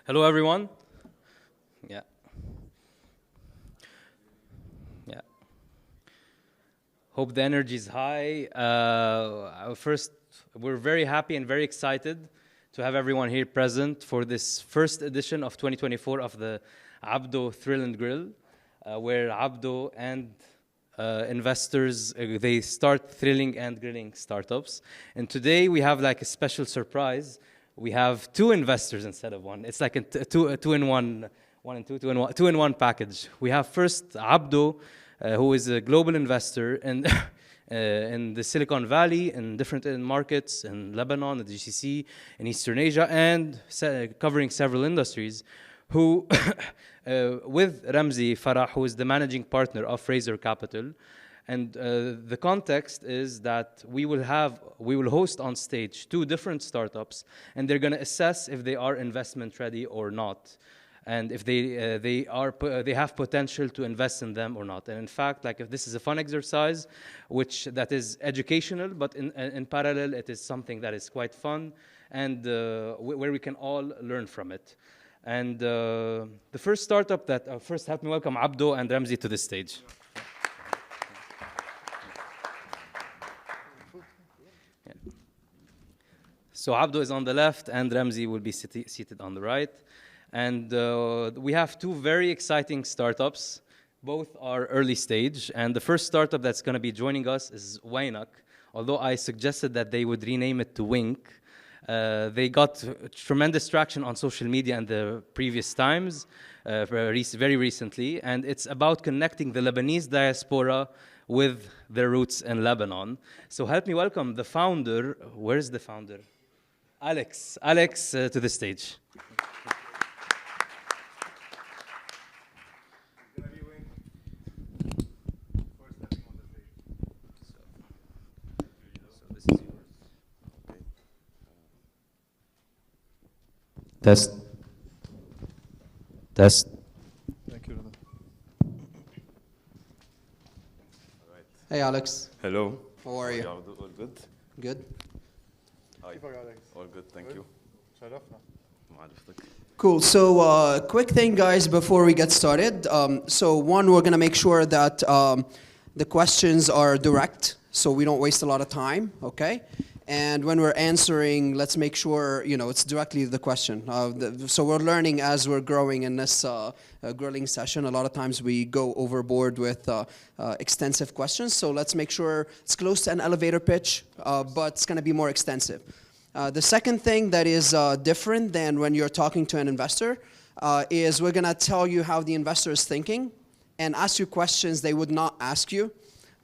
Hello, everyone. Yeah. Yeah. Hope the energy is high. First, we're very happy and very excited to have everyone here present for this first edition of 2024 of the Abdo Thrill and Grill, where Abdo and investors, they start thrilling and grilling startups. And today we have like a special surprise. We have two investors instead of one. It's like a two in one, two in one package. We have first Abdo, who is a global investor in the Silicon Valley, in different markets, in Lebanon, the GCC, in Eastern Asia, and covering several industries, who, with Ramzi Farah, who is the managing partner of Fraser Capital. And the context is that we will host on stage two different startups, and they're going to assess if they are investment ready or not, and if they have potential to invest in them or not. And in fact, like, if this is a fun exercise, that is educational, but in parallel, it is something that is quite fun and where we can all learn from it. And the first startup that first help me welcome Abdo and Ramzi to the stage. So Abdo is on the left, and Ramzi will be seated on the right. And we have two very exciting startups. Both are early stage. And the first startup that's going to be joining us is Wynk. Although I suggested that they would rename it to Wynk, they got tremendous traction on social media in the previous times, very recently. And it's about connecting the Lebanese diaspora with their roots in Lebanon. So help me welcome the founder. Where's the founder? Alex to the stage. Test. Thank you. All right. Hey, Alex. Hello. How are you? All good? Good. Hi. All good, thank you. Cool. So, quick thing, guys, before we get started. So, one, we're going to make sure that the questions are direct, so we don't waste a lot of time, okay? And when we're answering, let's make sure, it's directly the question. So we're learning as we're growing in this grilling session. A lot of times we go overboard with extensive questions. So let's make sure it's close to an elevator pitch, but it's going to be more extensive. The second thing that is different than when you're talking to an investor is we're going to tell you how the investor is thinking and ask you questions they would not ask you,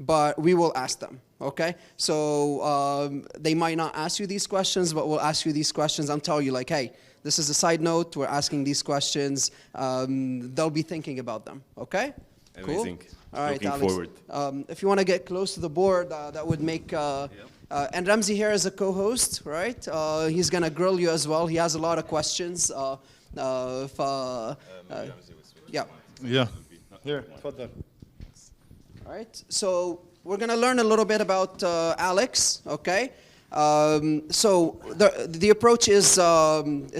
but we will ask them. Okay, so they might not ask you these questions, but we'll ask you these questions. I'm telling you, like, hey, this is a side note. We're asking these questions. They'll be thinking about them. Okay? Amazing. Cool? All right, Looking Alex. forward. If you want to get close to the board, that would make... and Ramzi here is a co-host, right? He's going to grill you as well. He has a lot of questions. Yeah. Yeah. Here, تفضل. All right, so we're going to learn a little bit about Alex, okay? So the approach is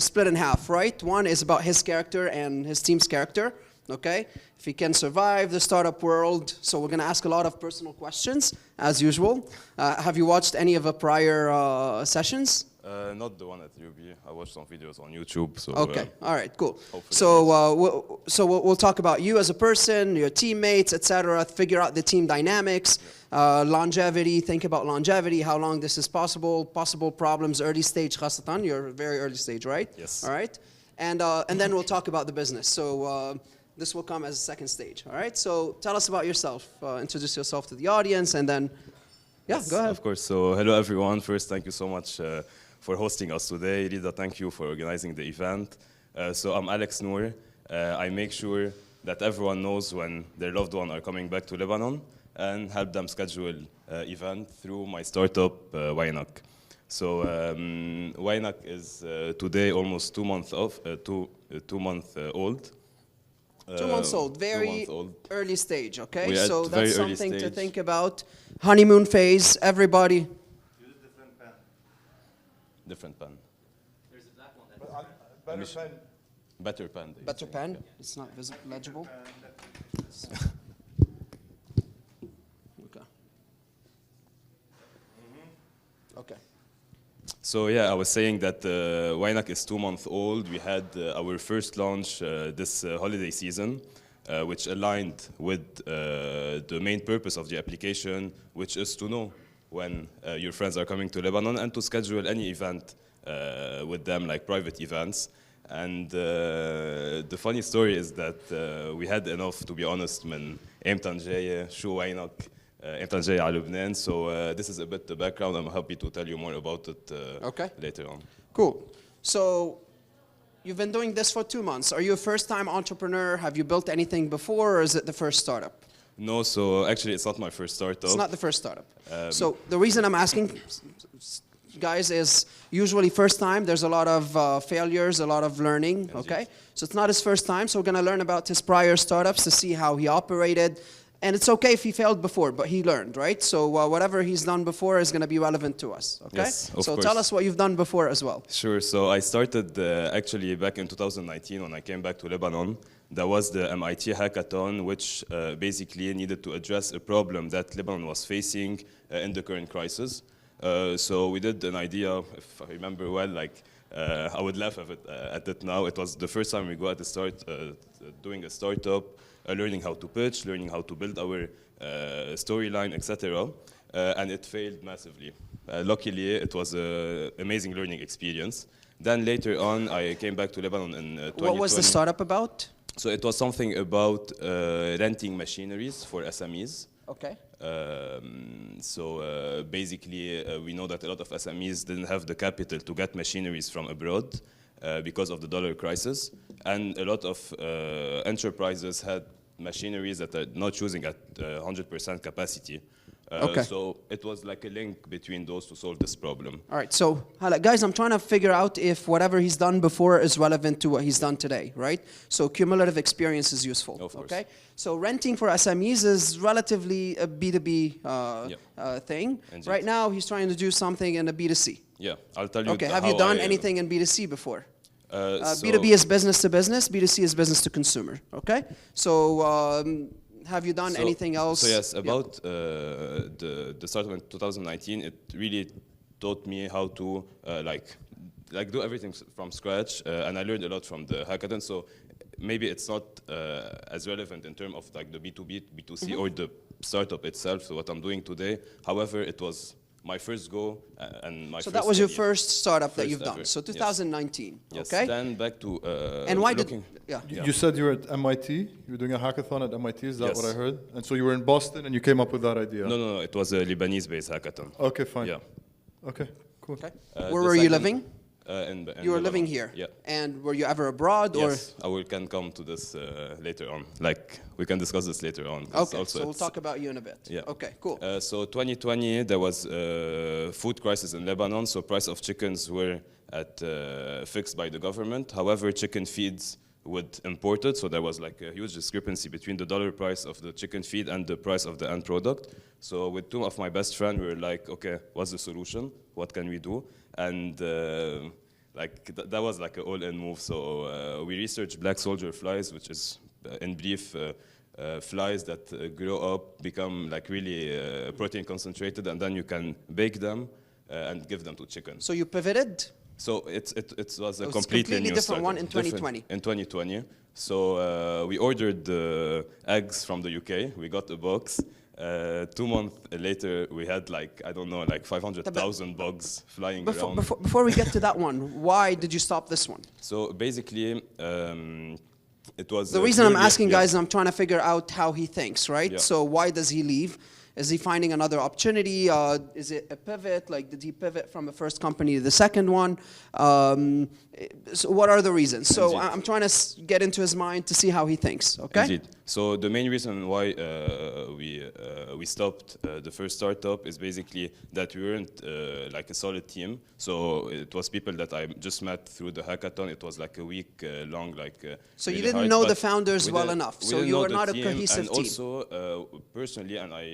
split in half, right? One is about his character and his team's character, okay? If he can survive the startup world. So we're going to ask a lot of personal questions, as usual. Have you watched any of the prior sessions? Not the one at UB. I watched some videos on YouTube. So, okay, all right, cool. Hopefully We'll talk about you as a person, your teammates, etc. Figure out the team dynamics, longevity. Think about longevity, how long this is possible problems, early stage. خاصة, you're very early stage, right? Yes. All right, and then we'll talk about the business. So this will come as a second stage. All right. So tell us about yourself. Introduce yourself to the audience, and then yes, go ahead. Of course. So hello everyone. First, thank you so much for hosting us today. Rida, thank you for organizing the event. So I'm Alex Nour. I make sure that everyone knows when their loved one are coming back to Lebanon and help them schedule event through my startup, Wynk. So Wynk is today almost 2 months old. 2 months old. Very 2 months old. early stage, okay? We're So at that's very early something to stage. think about. Honeymoon phase, everybody. Different pen. There's a black one. Better pen. Better pen. Better pen. It's not legible. Okay. Okay. So yeah, I was saying that Wynk is 2 months old. We had our first launch this holiday season, which aligned with the main purpose of the application, which is to know when your friends are coming to Lebanon and to schedule any event with them, like private events. And the funny story is that we had enough, to be honest, من امتى جاية شو وينك امتى جاية على لبنان. So this is a bit the background. I'm happy to tell you more about it later on. Cool. So you've been doing this for 2 months. Are you a first-time entrepreneur? Have you built anything before, or is it the first startup? No, so actually it's not my first startup. It's not the first startup. So the reason I'm asking, guys, is usually first time, there's a lot of failures, a lot of learning, okay? So it's not his first time, so we're gonna learn about his prior startups to see how he operated. And it's okay if he failed before, but he learned, right? So whatever he's done before is gonna be relevant to us, okay? Yes, of so course. tell us what you've done before as well. Sure, so I started actually back in 2019 when I came back to Lebanon. That was the MIT hackathon, which basically needed to address a problem that Lebanon was facing in the current crisis. So we did an idea, if I remember well, like I would laugh at it now. It was the first time we got to start doing a startup, learning how to pitch, learning how to build our storyline, etc. And it failed massively. Luckily, it was an amazing learning experience. Then later on, I came back to Lebanon in 2020. What was the startup about? So it was something about renting machineries for SMEs. Okay. So basically, we know that a lot of SMEs didn't have the capital to get machineries from abroad because of the dollar crisis. And a lot of enterprises had machineries that are not using at 100% capacity. So it was like a link between those to solve this problem. All right, so guys, I'm trying to figure out if whatever he's done before is relevant to what he's done today, right? So cumulative experience is useful, okay? So renting for SMEs is relatively a B2B thing. Indeed. Right now, he's trying to do something in a B2C. Yeah, I'll tell you. Okay, have you done anything in B2C before? So B2B is business to business, B2C is business to consumer, okay? So have you done anything else? So yes, about the start of 2019, it really taught me how to like do everything from scratch, and I learned a lot from the hackathon. So maybe it's not as relevant in terms of like the B2B, B2C, or the startup itself. So what I'm doing today, however, it was my first go and my so first that was your career. first startup that First you've done. ever. So 2019, Yes. okay? Then back to And why looking. You said you were at MIT. You were doing a hackathon at MIT. Is that Yes. what I heard? And so you were in Boston and you came up with that idea. No, it was a Lebanese-based hackathon. Okay, fine. Yeah. Okay, cool. Okay. The Where were you second- living? In You were Lebanon. living here? Yeah. And were you ever abroad? Or? Yes, can come to this later on. Like, we can discuss this later on. 'Cause Okay, so we'll talk about you in a bit. Yeah. Okay, cool. So 2020, there was a food crisis in Lebanon, so price of chickens were fixed by the government. However, chicken feeds would import it, so there was like a huge discrepancy between the dollar price of the chicken feed and the price of the end product. So with two of my best friends, we were like, okay, what's the solution? What can we do? And that was like an all-in move. So we researched black soldier flies, which is, in brief, flies that grow up, become like really protein concentrated, and then you can bake them and give them to chicken. So you pivoted? So it was a It was completely new different startup. one in 2020. In 2020. So we ordered the eggs from the UK. We got a box. 2 months later, we had like, I don't know, like 500,000 bugs flying around. Before we get to that one, why did you stop this one? So basically, it was... The reason I'm purely- asking, guys, is I'm trying to figure out how he thinks, right? Yeah. So why does he leave? Is he finding another opportunity? Is it a pivot? Like, did he pivot from the first company to the second one? So what are the reasons? So Indeed. I'm trying to get into his mind to see how he thinks, okay? Indeed. So the main reason why we stopped the first startup is basically that we weren't like a solid team. So it was people that I just met through the hackathon. It was like a week long, like. So you really didn't hard, know but the founders we well didn't- enough. we So didn't you know were the not a team, cohesive and team. also personally, and I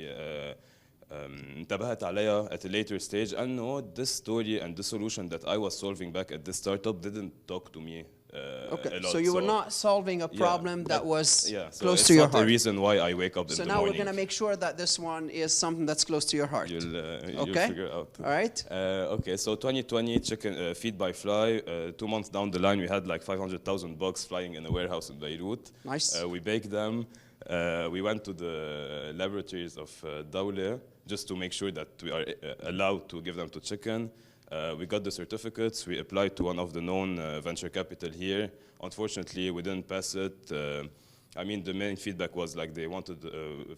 انتبهت عليها at a later stage. I know this story and the solution that I was solving back at this startup didn't talk to me Okay, a lot. so you were not solving a problem that was so close it's to your not the heart. reason why I wake up in So the now morning. we're going to make sure that this one is something that's close to your heart. You'll Okay? figure out. All right. Okay, so 2020 chicken feed by fly. 2 months down the line, we had like 500,000 bugs flying in a warehouse in Beirut. Nice. We baked them. We went to the laboratories of Dawla just to make sure that we are allowed to give them to chicken. We got the certificates. We applied to one of the known venture capital here. Unfortunately, we didn't pass it. I mean, the main feedback was like they wanted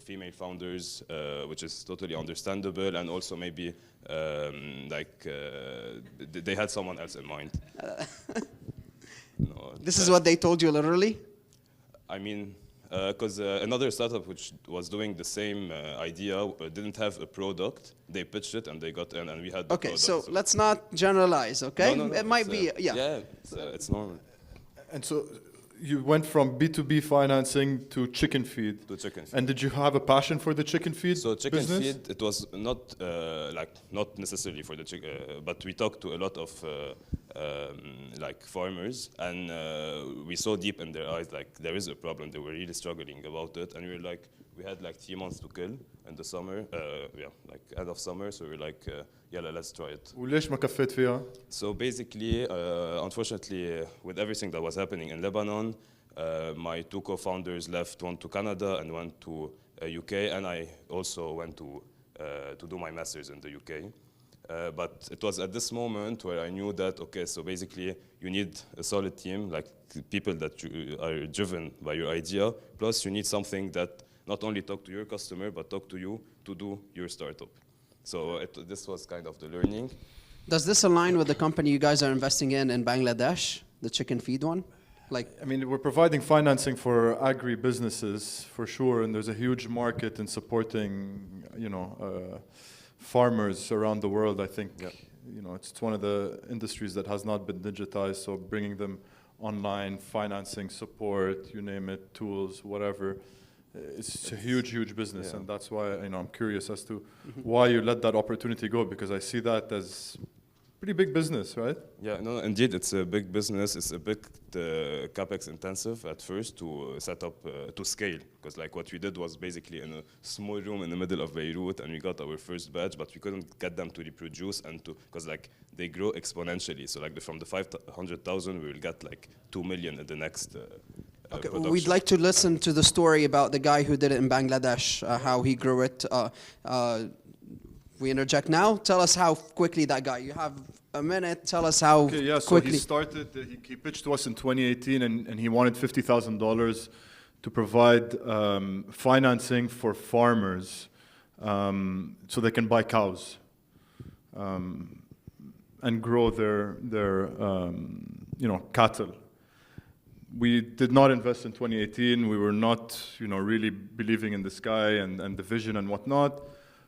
female founders, which is totally understandable, and also maybe they had someone else in mind. No, This is what they told you literally? I mean, because another startup which was doing the same idea didn't have a product. They pitched it and they got in, and we had the Okay, product. so let's not generalize, okay? No, It might be, yeah. Yeah, it's normal. And so you went from B2B financing to chicken feed. To chicken feed. And did you have a passion for the chicken feed So chicken business? feed, it was not necessarily for the chicken, but we talked to a lot of farmers, and we saw deep in their eyes like there is a problem. They were really struggling about it, and we had like 3 months to kill in the summer, end of summer. So we were like, let's try it. وليش ما كفيت فيها؟ So basically, unfortunately, with everything that was happening in Lebanon, my 2 co-founders left, one to Canada and one to UK, and I also went to do my master's in the UK. But it was at this moment where I knew that, okay, so basically you need a solid team, like people that you are driven by your idea, plus you need something that not only talk to your customer, but talk to you to do your startup. So this was kind of the learning. Does this align with the company you guys are investing in Bangladesh, the chicken feed one? I mean, we're providing financing for agri-businesses for sure, and there's a huge market in supporting, farmers around the world. I think, it's one of the industries that has not been digitized, so bringing them online, financing, support, you name it, tools, whatever. It's a huge business, and that's why I'm curious as to why you let that opportunity go, because I see that as pretty big business, right? Yeah, no, indeed, it's a big business. It's a bit capex intensive at first to set up, to scale, because like what we did was basically in a small room in the middle of Beirut, and we got our first batch, but we couldn't get them to reproduce because like they grow exponentially. So like from the 500,000, we will get like 2 million in the next. Okay, we'd like to listen to the story about the guy who did it in Bangladesh, how he grew it. We interject now. Tell us how quickly that guy. You have a minute. Tell us how so quickly. he started. He pitched to us in 2018, and he wanted $50,000 to provide financing for farmers, so they can buy cows and grow their cattle. We did not invest in 2018. We were not, really believing in this guy and the vision and whatnot.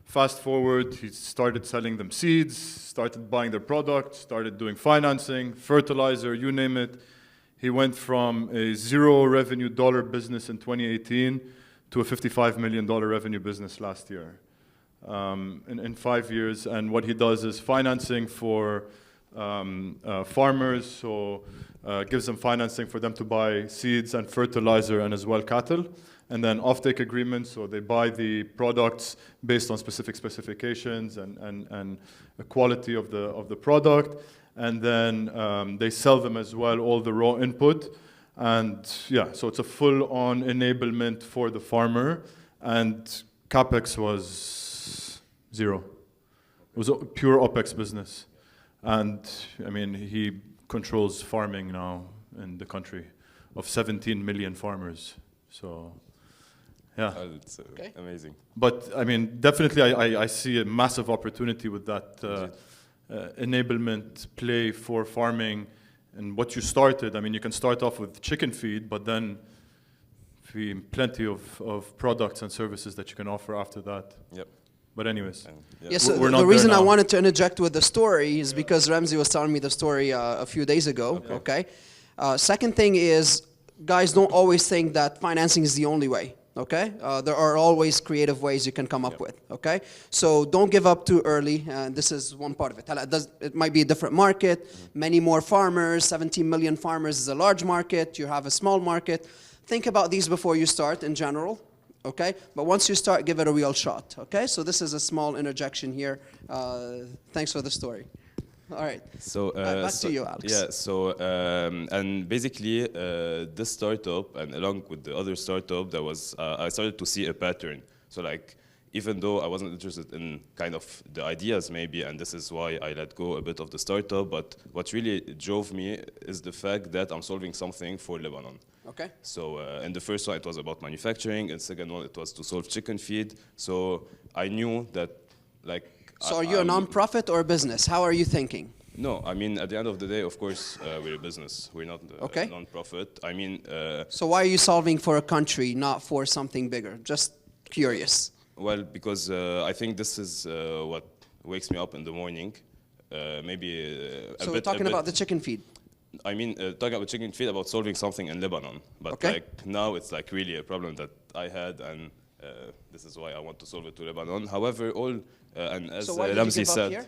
Fast forward, he started selling them seeds, started buying their products, started doing financing, fertilizer, you name it. He went from a $0 revenue business in 2018 to a $55 million revenue business last year, in 5 years. And what he does is financing for farmers, so gives them financing for them to buy seeds and fertilizer and as well cattle. And then offtake agreements, so they buy the products based on specific specifications and the quality of the product. And then they sell them as well, all the raw input. And so it's a full-on enablement for the farmer. And CapEx was 0. It was a pure OpEx business. And I mean, he controls farming now in the country of 17 million farmers. So, It's amazing. But I mean, definitely I see a massive opportunity with that enablement play for farming and what you started. I mean, you can start off with chicken feed, but then plenty of products and services that you can offer after that. Yep. But anyways. Yes, we're the not reason there I now. wanted to interject with the story is because Ramzi was telling me the story a few days ago, okay? Second thing is, guys don't always think that financing is the only way. okay? There are always creative ways you can come up with, okay? So don't give up too early, and this is one part of it. It might be a different market, many more farmers, 17 million farmers is a large market, you have a small market. Think about these before you start in general, okay? But once you start, give it a real shot, okay? So this is a small interjection here. Thanks for the story. All right. So back to you, Alex. Yeah. So and basically, this startup, and along with the other startup, there was I started to see a pattern. So like, even though I wasn't interested in kind of the ideas maybe, and this is why I let go a bit of the startup, but what really drove me is the fact that I'm solving something for Lebanon. Okay. So in the first one, it was about manufacturing, and second one, it was to solve chicken feed. So I knew that, like. So are you a non-profit or a business? How are you thinking? No, I mean, at the end of the day, of course, we're a business. We're not a non-profit. I mean... so why are you solving for a country, not for something bigger? Just curious. Well, because I think this is what wakes me up in the morning. So we're talking about the chicken feed. I mean, talking about chicken feed, about solving something in Lebanon. But like now, it's like really a problem that I had, and this is why I want to solve it to Lebanon. However, and as Ramzi said,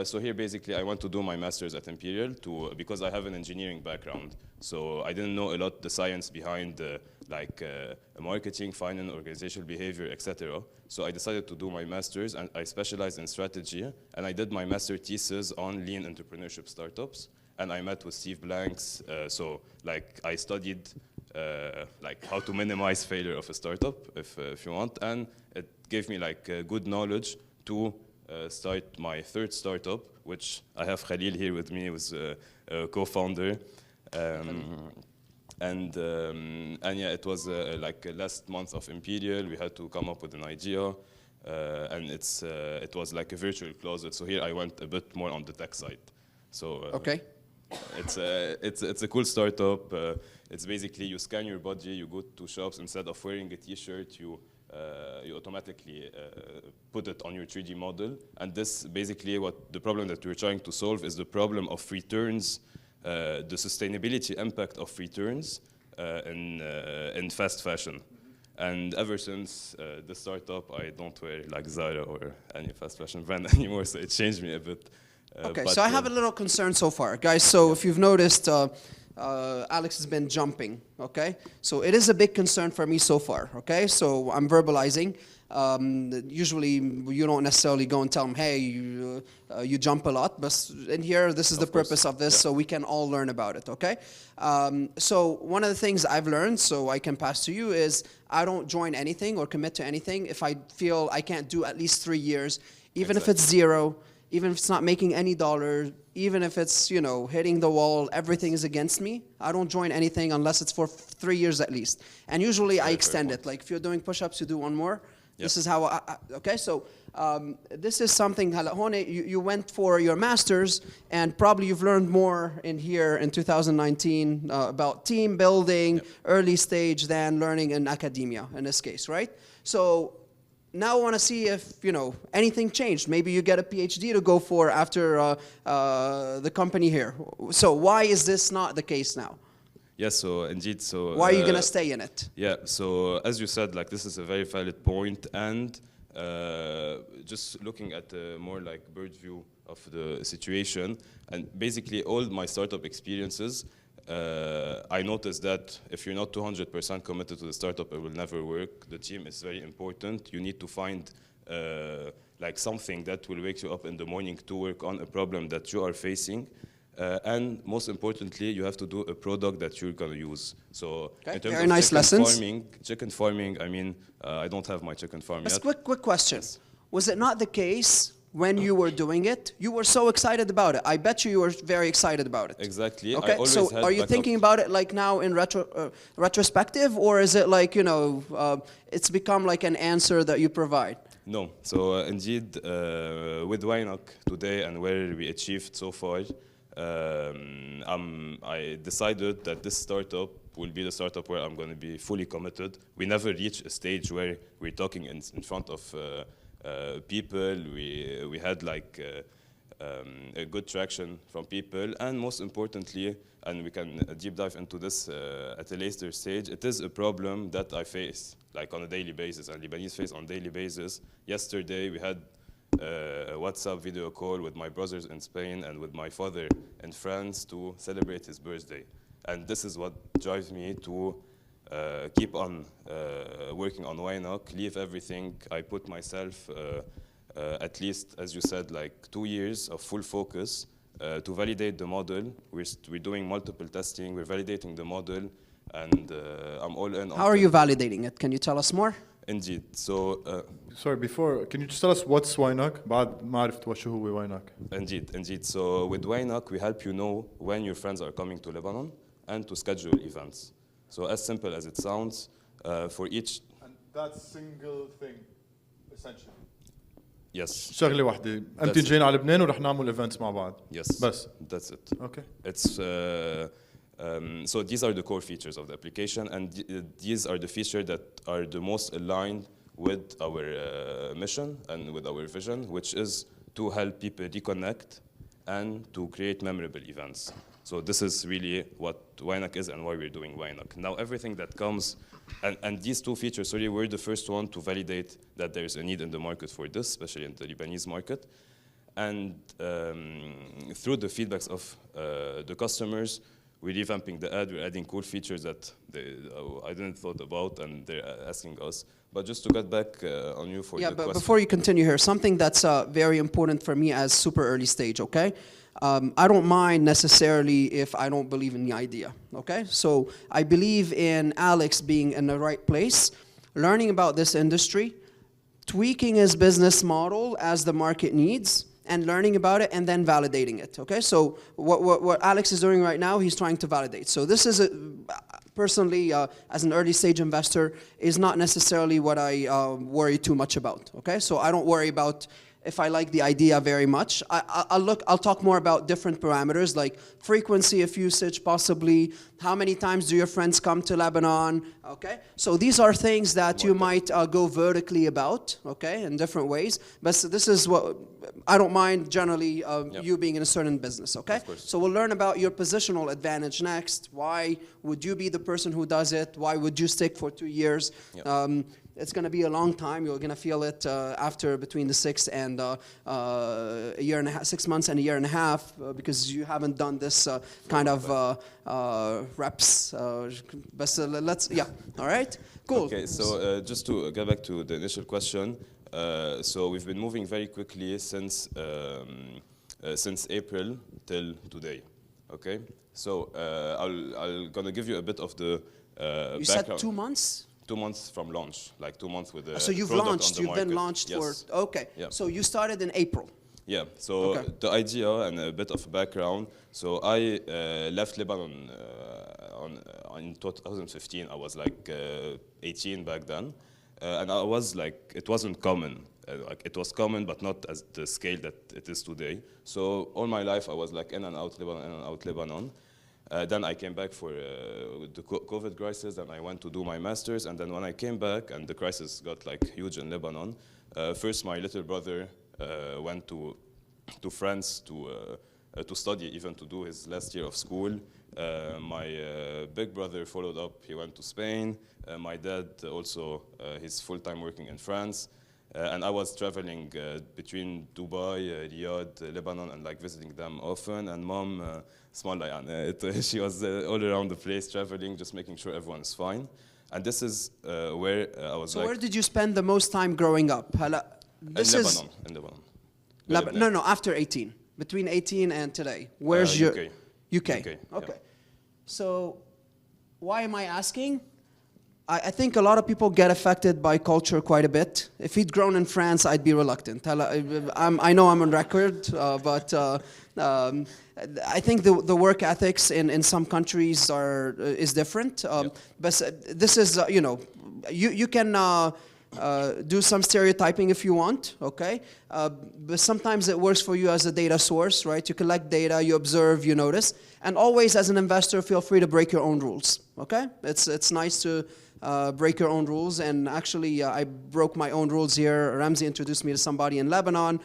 so here basically I want to do my master's at Imperial because I have an engineering background. So I didn't know a lot the science behind marketing, finance, organizational behavior, etc. So I decided to do my master's, and I specialized in strategy, and I did my master thesis on lean entrepreneurship startups. And I met with Steve Blanks. So like I studied like how to minimize failure of a startup, if you want, and it gave me like good knowledge to start my third startup, which I have Khalil here with me, who's a co-founder. And yeah, it was like last month of Imperial. We had to come up with an idea, and it was like a virtual closet. So here I went a bit more on the tech side. So it's a cool startup. It's basically you scan your body, you go to shops, instead of wearing a T-shirt, you automatically put it on your 3D model. And this basically what the problem that we're trying to solve is the problem of returns, the sustainability impact of returns in fast fashion. And ever since the startup, I don't wear like Zara or any fast fashion brand anymore, so it changed me a bit. Okay, so I have a little concern so far. Guys, so if you've noticed, Alex has been jumping, okay? So it is a big concern for me so far, okay? So I'm verbalizing. Usually you don't necessarily go and tell them, hey, you jump a lot, but in here, this is the purpose of this, so we can all learn about it, okay? So one of the things I've learned, so I can pass to you, is I don't join anything or commit to anything if I feel I can't do at least 3 years, even if it's zero, even if it's not making any dollars, even if it's, you know, hitting the wall, everything is against me. I don't join anything unless it's for 3 years at least. And usually I extend it. Like if you're doing push-ups, you do one more. Yep. This is how okay, so this is something, you went for your master's, and probably you've learned more in here in 2019 about team building, early stage, than learning in academia in this case, right? So now I want to see if, you know, anything changed. Maybe you get a PhD to go for after the company here. So why is this not the case now? Yes, so indeed, so... Why are you going to stay in it? Yeah, so as you said, like this is a very valid point, and just looking at a more like bird view of the situation, and basically all my startup experiences, I noticed that if you're not 200% committed to the startup, it will never work. The team is very important. You need to find like something that will wake you up in the morning to work on a problem that you are facing. And most importantly, you have to do a product that you're going to use. So in terms very of nice lessons. Chicken farming, I mean, I don't have my chicken farm yet. Quick question. Yes. Was it not the case when you were doing it? You were so excited about it. I bet you were very excited about it. Exactly. Okay, so are you thinking about it like now in retrospective, or is it like, you know, it's become like an answer that you provide? No. So indeed, with Wynk today and where we achieved so far, I decided that this startup will be the startup where I'm going to be fully committed. We never reached a stage where we're talking in front of people. We had like a good traction from people, and most importantly, and we can deep dive into this at a later stage, it is a problem that I face, like on a daily basis, and Lebanese face on a daily basis. Yesterday, we had a WhatsApp video call with my brothers in Spain and with my father in France to celebrate his birthday. And this is what drives me to keep on working on Wynk, leave everything. I put myself at least, as you said, like 2 years of full focus to validate the model. We're doing multiple testing, we're validating the model, and I'm all in on. How are you validating it? Can you tell us more? Indeed. So Sorry, before, can you just tell us what's Wynk? بعد ما عرفت وشو هو Wynk. Indeed. So with Wynk, we help you know when your friends are coming to Lebanon and to schedule events. So as simple as it sounds, for each. And that single thing, essentially. Yes. شغلة واحدة، أنت جايين على لبنان ورح نعمل events مع بعض. Yes. بس. That's it. Okay. It's so these are the core features of the application, and these are the features that are the most aligned with our mission and with our vision, which is to help people reconnect and to create memorable events. So this is really what Wynk is and why we're doing Wynk. Now everything that comes, and these two features, sorry, we're the first one to validate that there's a need in the market for this, especially in the Lebanese market. And through the feedbacks of the customers, we're revamping the ad, we're adding cool features that I didn't thought about, and they're asking us. But just to get back on you for the question. Yeah, but before you continue here, something that's very important for me as super early stage, okay? I don't mind necessarily if I don't believe in the idea, okay? So I believe in Alex being in the right place, learning about this industry, tweaking his business model as the market needs, and learning about it and then validating it, okay? So what Alex is doing right now, he's trying to validate. So this is, personally, as an early stage investor, is not necessarily what I worry too much about, okay? So I don't worry about if I like the idea very much. I'll talk more about different parameters like frequency of usage, possibly how many times do your friends come to Lebanon, okay? So these are things that you might go vertically about, okay, in different ways. But this is what, I don't mind generally you being in a certain business, okay? So we'll learn about your positional advantage next. Why would you be the person who does it? Why would you stick for 2 years? It's going to be a long time. You're going to feel it after between the 6 and a year and a half, 6 months and a year and a half, because you haven't done this kind of reps. But let's, all right, cool. Okay, so just to get back to the initial question, so we've been moving very quickly since April till today. Okay, so I'll gonna give you a bit of the you background. said 2 months. 2 months from launch, like 2 months with the So you've product launched, on the you've market. been launched Yes. for, okay. Yeah. So you started in April. Yeah, so the idea and a bit of background. So I left Lebanon in 2015. I was like 18 back then. And I was like, it wasn't common. Like it was common, but not as the scale that it is today. So all my life, I was like in and out Lebanon. Then I came back for the COVID crisis, and I went to do my master's. And then when I came back, and the crisis got like huge in Lebanon, first my little brother went to France to study, even to do his last year of school. My big brother followed up. He went to Spain. My dad also, he's full-time working in France. And I was traveling between Dubai, Riyadh, Lebanon, and like visiting them often. And mom, she was all around the place traveling, just making sure everyone's fine. And this is where I was. So where did you spend the most time growing up? This in is Lebanon. No, after 18, between 18 and today. Where's your UK? Okay. Yeah. So why am I asking? I think a lot of people get affected by culture quite a bit. If he'd grown in France, I'd be reluctant. I know I'm on record, but I think the work ethics in some countries is different. But this is, you can do some stereotyping if you want, okay? But sometimes it works for you as a data source, right? You collect data, you observe, you notice. And always as an investor, feel free to break your own rules. okay? It's nice to break your own rules, and actually I broke my own rules here. Ramzi introduced me to somebody in Lebanon.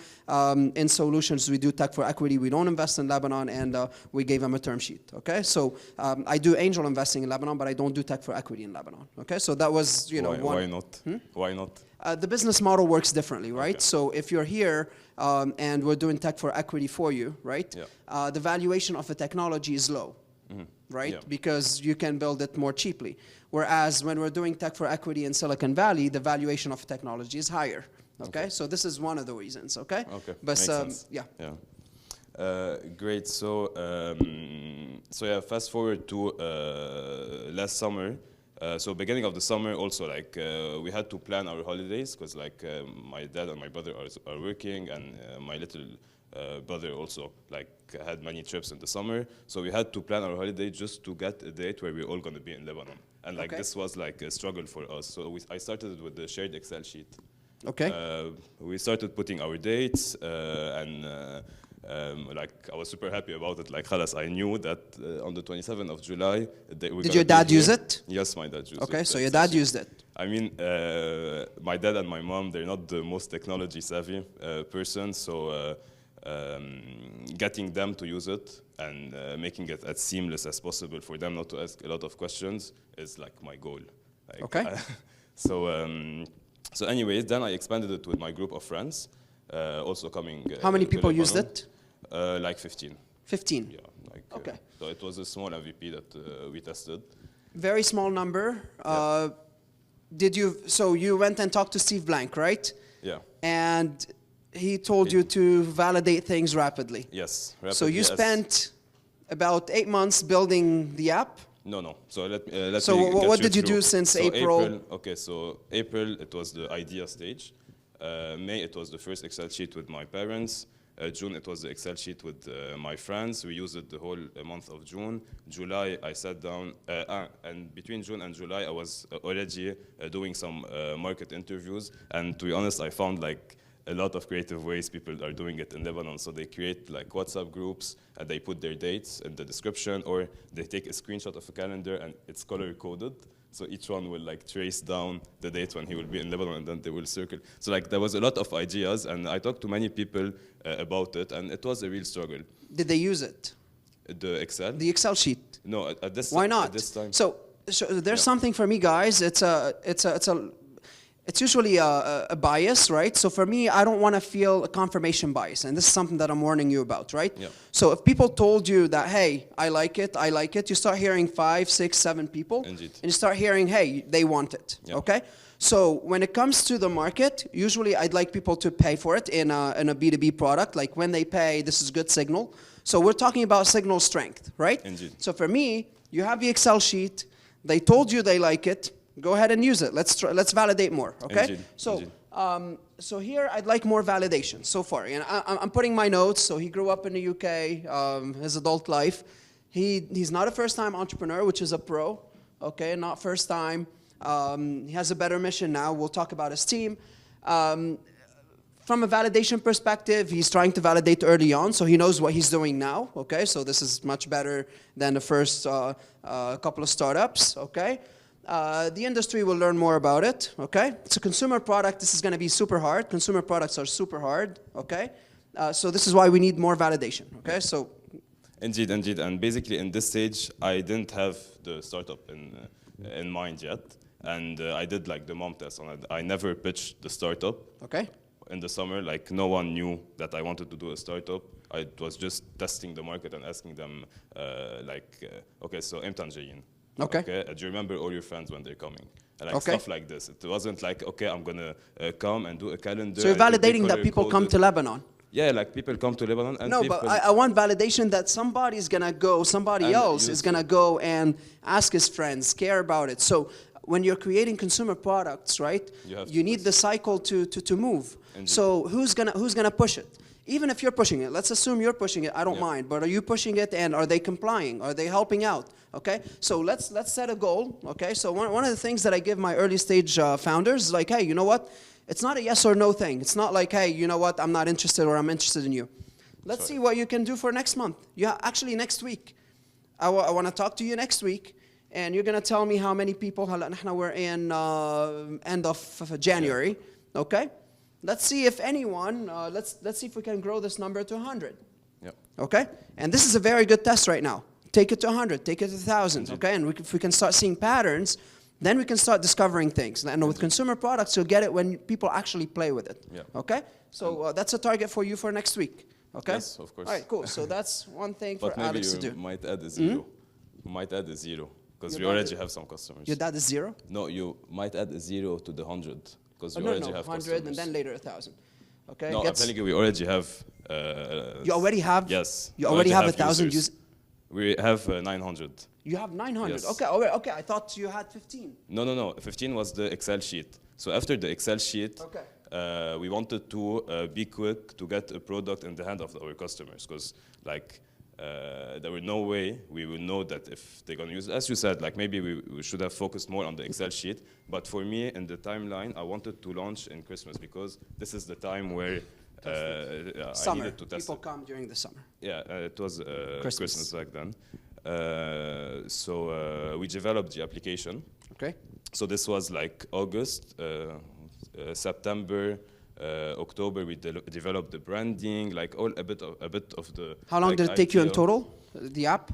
In Solutions, we do tech for equity. We don't invest in Lebanon, and we gave him a term sheet, okay? So I do angel investing in Lebanon, but I don't do tech for equity in Lebanon, okay? So that was, you know, Why not? Why not? The business model works differently, right? Okay. So if you're here and we're doing tech for equity for you, right? Yeah. The valuation of the technology is low, right? Yeah. Because you can build it more cheaply. Whereas when we're doing tech for equity in Silicon Valley, the valuation of technology is higher, okay? So this is one of the reasons, okay? Okay, But makes sense. yeah. Yeah. Great. So, so yeah. Fast forward to last summer. So beginning of the summer, also like we had to plan our holidays because like my dad and my brother are working, and my little brother also like had many trips in the summer. So we had to plan our holiday just to get a date where we're all going to be in Lebanon. And like this was like a struggle for us. So I started with the shared Excel sheet. Okay. We started putting our dates and like I was super happy about it. Like, khalas, I knew that on the 27th of July. Did your dad use it? Yes, my dad used it. Okay, so your dad used it. I mean, my dad and my mom, they're not the most technology savvy person, so getting them to use it and making it as seamless as possible for them not to ask a lot of questions is like my goal. Like, okay. So anyways, then I expanded it with my group of friends, also coming. How many people used it? Like 15. 15? Yeah. Like, okay. So it was a small MVP that we tested. Very small number. Yeah. So you went and talked to Steve Blank, right? Yeah. And he told you to validate things rapidly. Yes. So you spent about 8 months building the app? No. So So what did you do since April? Okay, so April, it was the idea stage. May, it was the first Excel sheet with my parents. June, it was the Excel sheet with my friends. We used it the whole month of June. July, I sat down, and between June and July, I was already doing some market interviews. And to be honest, I found like a lot of creative ways people are doing it in Lebanon. So they create like WhatsApp groups, and they put their dates in the description, or they take a screenshot of a calendar and it's color coded. So each one will like trace down the date when he will be in Lebanon, and then they will circle. So like there was a lot of ideas, and I talked to many people about it, and it was a real struggle. Did they use it? The Excel? The Excel sheet. No, at this Why not? At this time. So there's something for me, guys. It's usually a bias, right? So for me, I don't want to feel a confirmation bias, and this is something that I'm warning you about, right? Yeah. So if people told you that, hey, I like it, you start hearing 5, 6, 7 people, Indeed. and you start hearing, hey, they want it, Yeah. okay? So when it comes to the market, usually I'd like people to pay for it in a B2B product. Like when they pay, this is good signal. So we're talking about signal strength, right? Indeed. So for me, you have the Excel sheet, they told you they like it, go ahead and use it. Let's validate more, okay? Indeed. So, Indeed. So here I'd like more validation so far. And I'm putting my notes. So he grew up in the UK, his adult life. He's not a first-time entrepreneur, which is a pro, okay? Not first time. He has a better mission now. We'll talk about his team. From a validation perspective, he's trying to validate early on, so he knows what he's doing now, okay? So this is much better than the first couple of startups, okay? The industry will learn more about it, okay? It's a consumer product. This is going to be super hard. Consumer products are super hard, okay? So this is why we need more validation, okay? So, Indeed. And basically in this stage, I didn't have the startup in mind yet. And I did like the mom test on it. I never pitched the startup. okay? In the summer, like no one knew that I wanted to do a startup. I was just testing the market and asking them, okay, so imtan jayin. Okay. Do you remember all your friends when they're coming? And like Okay. stuff like this. It wasn't like, okay, I'm gonna come and do a calendar. So you're and it'll be validating that people come to color-coded. Lebanon. Yeah, like people come to Lebanon and No, people, but I want validation that somebody's going to go, somebody And else use is going to go and ask his friends, care about it. So when you're creating consumer products, right, You have to you need the cycle to move. Indeed. So who's gonna push it? Even if you're pushing it, let's assume you're pushing it, I don't Yeah. mind, but are you pushing it, and are they complying? Are they helping out? Okay, so let's set a goal, okay? So one of the things that I give my early stage founders is like, hey, you know what? It's not a yes or no thing. It's not like, hey, you know what? I'm not interested, or I'm interested in you. Let's see what you can do for next month. Yeah, actually next week. I want to talk to you next week, and you're gonna tell me how many people. هلا نحن we're in end of January. Okay. Let's see if anyone. Let's see if we can grow this number to 100. Yeah. Okay. And this is a very good test right now. Take it to 100. Take it to 1,000. Okay. And if we can start seeing patterns, then we can start discovering things. And with consumer products, you'll get it when people actually play with it. Yeah. Okay. So that's a target for you for next week. Okay. Yes, of course. All right. Cool. So that's one thing for But maybe Alex to you do. might add a zero. You might add a zero because we Your dad already is- have some customers. Your dad is 0. No, you might add a zero to the 100 because Oh, we no, already no, have 100 customers. and then later 1,000. Okay. No, I'm Gets- telling you, we already have. you already have. Yes. You already have 1,000 users. users. We have 900. You have 900. Yes. Okay. All right, okay. I thought you had 15. No. 15 was the Excel sheet. So after the Excel sheet, Okay. we wanted to be quick to get a product in the hand of our customers because, like, there were no way we would know that if they're going to use it. As you said, like maybe we should have focused more on the Excel sheet. But for me, in the timeline, I wanted to launch in Christmas because this is the time where I Summer. needed to test People it. come during the summer. Yeah, it was Christmas. Christmas back then. So we developed the application. Okay. So this was like August, September, October. We developed the branding, like a bit of the. How long like, did it take you in idea. total? The app?